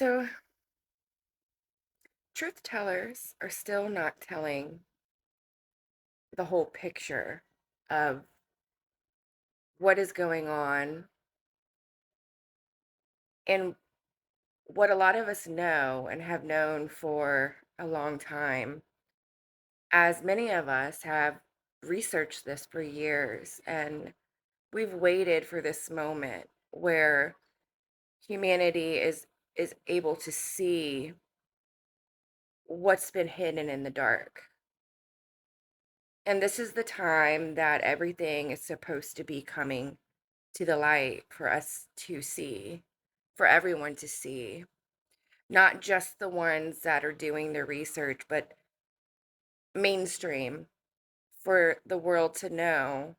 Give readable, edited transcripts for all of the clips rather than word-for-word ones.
So, truth tellers are still not telling the whole picture of what is going on and what a lot of us know and have known for a long time, as many of us have researched this for years and we've waited for this moment where humanity is able to see what's been hidden in the dark. And this is the time that everything is supposed to be coming to the light for us to see, for everyone to see, not just the ones that are doing the research, but mainstream for the world to know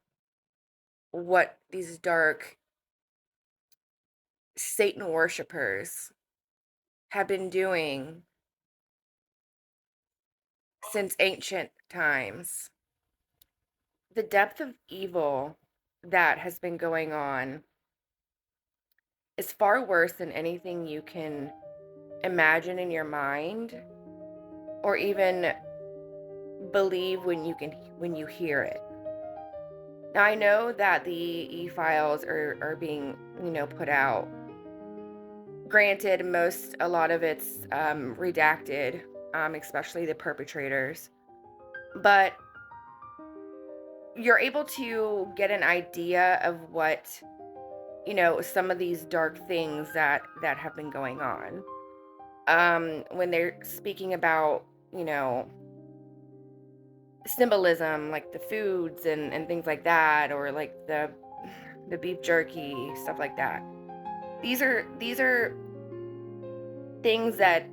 what these dark Satan worshipers have been doing since ancient times. The depth of evil that has been going on is far worse than anything you can imagine in your mind or even believe when you hear it. Now I know that the e-files are being, put out. Granted, a lot of it's redacted, especially the perpetrators. But you're able to get an idea of what, some of these dark things that have been going on. When they're speaking about, symbolism like the foods and things like that, or like the beef jerky, stuff like that. These are things that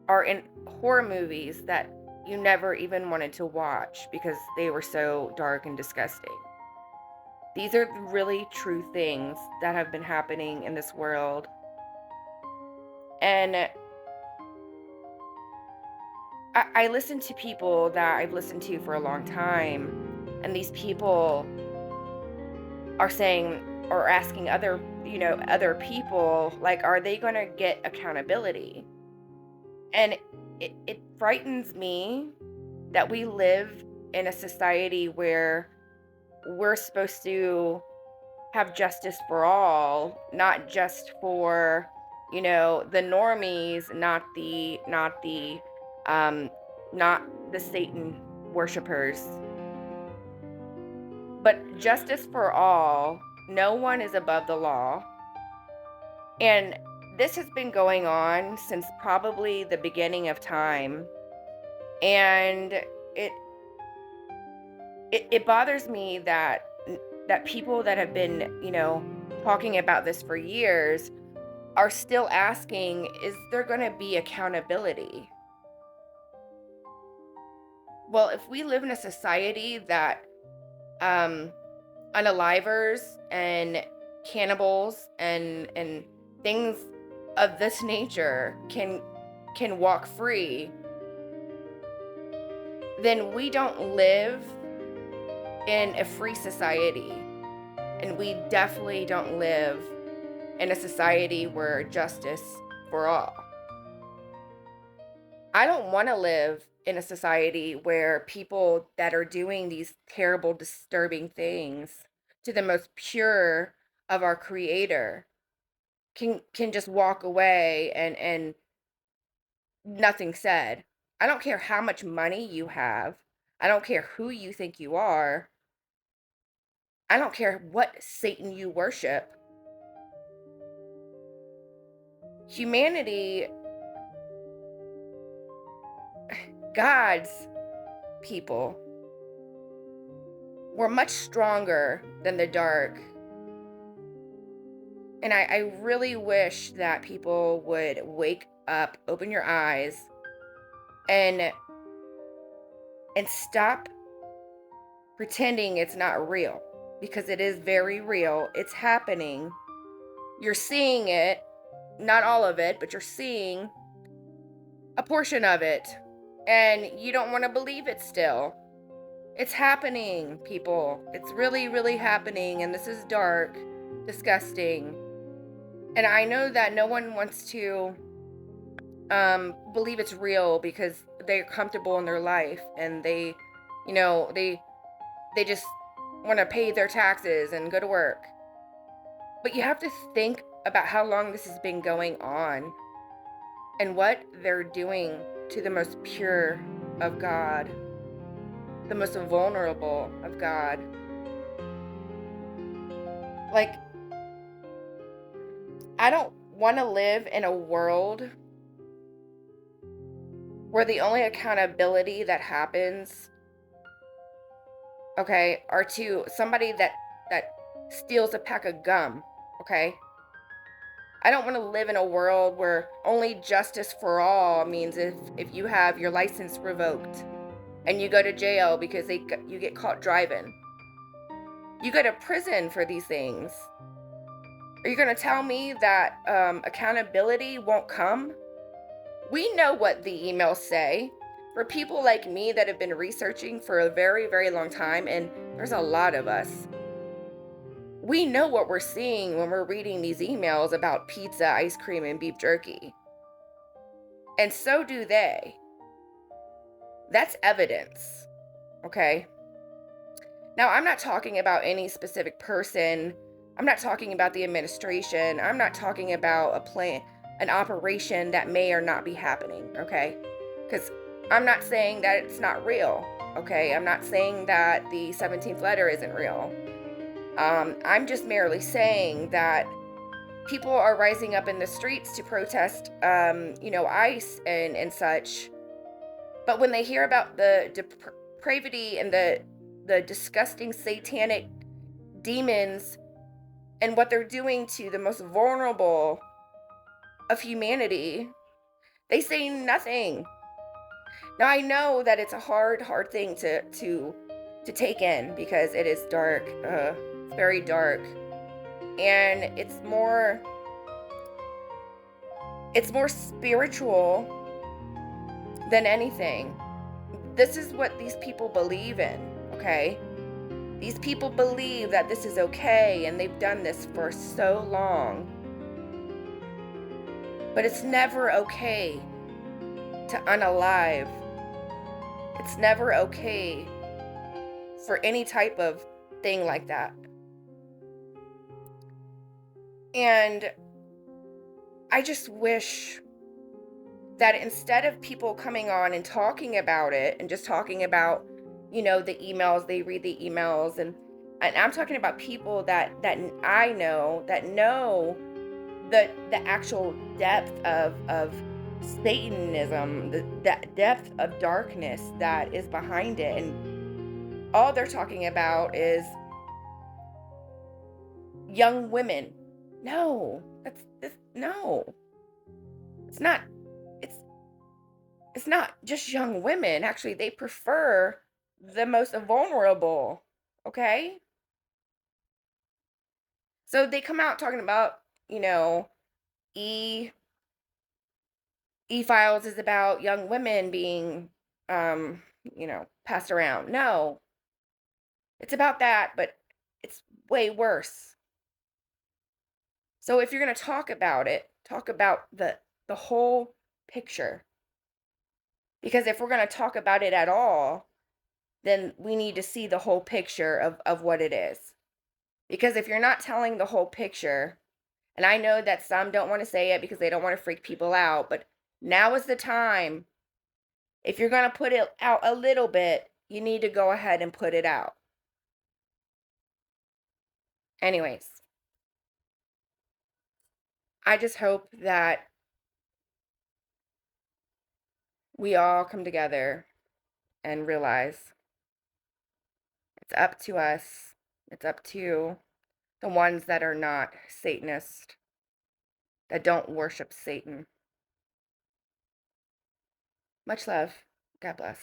are in horror movies that you never even wanted to watch because they were so dark and disgusting. These are really true things that have been happening in this world. And I listen to people that I've listened to for a long time, and these people are saying or asking other people, like, are they going to get accountability? And it frightens me that we live in a society where we're supposed to have justice for all, not just for, the normies, um, not the Satan worshipers, but justice for all. No one is above the law. And this has been going on since probably the beginning of time. And it bothers me that people that have been, talking about this for years are still asking, is there going to be accountability? Well, if we live in a society that um unalivers and cannibals and things of this nature can walk free, then we don't live in a free society, and we definitely don't live in a society where justice for all. I don't want to live in a society where people that are doing these terrible, disturbing things to the most pure of our creator can just walk away and nothing said. I don't care how much money you have. I don't care who you think you are. I don't care what Satan you worship. Humanity, God's people, were much stronger than the dark. And I really wish that people would wake up, open your eyes, and stop pretending it's not real, because it is very real. It's happening. You're seeing it, not all of it, but you're seeing a portion of it. And you don't want to believe it still. It's happening, people. It's really, really happening. And this is dark, disgusting. And I know that no one wants to believe it's real because they're comfortable in their life and they just want to pay their taxes and go to work. But you have to think about how long this has been going on and what they're doing to the most pure of God, the most vulnerable of God. Like, I don't want to live in a world where the only accountability that happens, okay, are to somebody that steals a pack of gum, okay? I don't want to live in a world where only justice for all means if you have your license revoked and you go to jail because you get caught driving. You go to prison for these things. Are you going to tell me that accountability won't come? We know what the emails say. For people like me that have been researching for a very, very long time, and there's a lot of us, we know what we're seeing when we're reading these emails about pizza, ice cream, and beef jerky. And so do they. That's evidence. Okay. Now, I'm not talking about any specific person. I'm not talking about the administration. I'm not talking about a plan, an operation that may or not be happening. Okay. Because I'm not saying that it's not real. Okay. I'm not saying that the 17th letter isn't real. I'm just merely saying that people are rising up in the streets to protest, ICE and such. But when they hear about the depravity and the disgusting satanic demons and what they're doing to the most vulnerable of humanity, they say nothing. Now I know that it's a hard thing to take in because it is dark. It's very dark, and it's more spiritual than anything. This is what these people believe in, okay? These people believe that this is okay, and they've done this for so long. But it's never okay to unalive. It's never okay for any type of thing like that. And I just wish that instead of people coming on and talking about it and just talking about, the emails, they read the emails, and I'm talking about people that I know that know the actual depth of Satanism, the depth of darkness that is behind it, and all they're talking about is young women. No, no. It's not. It's it's not just young women. Actually, they prefer the most vulnerable. Okay, so they come out talking about, you know, e e-files is about young women being passed around. No, it's about that, but it's way worse. So if you're going to talk about it, talk about the whole picture, because if we're going to talk about it at all, then we need to see the whole picture of what it is. Because if you're not telling the whole picture, and I know that some don't want to say it because they don't want to freak people out, but now is the time. If you're going to put it out a little bit, you need to go ahead and put it out. Anyways, I just hope that we all come together and realize it's up to us. It's up to the ones that are not Satanist, that don't worship Satan. Much love. God bless.